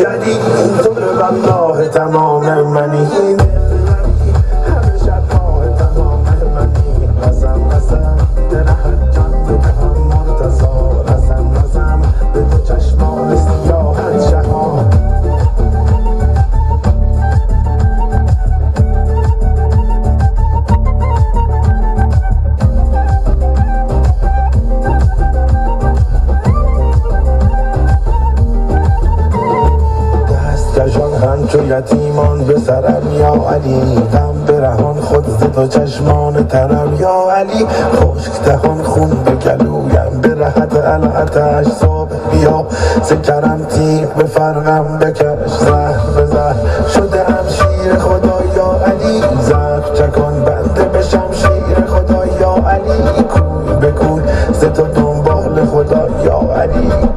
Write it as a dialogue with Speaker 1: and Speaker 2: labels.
Speaker 1: علی تو به والله تمام منی همه شب‌ها تمام منی قسم قسم درهت جان بدهم مرتضا قسم قسم به تو چشمان سیاهت شهان دستکشان همچو یتیمان به سرم یا علی غم برهان خود ز تو چشمان ترم یا علی خشک دهان خون به گلویم برهت العتش صبح بیا ز کرم تیغ به فرقم بکش زهر به زهر شده ام شیر خدا یا علی زهر چکان بنده به شمشیر خدا یا علی کوی به کوی ز تو دنبال خدا یا علی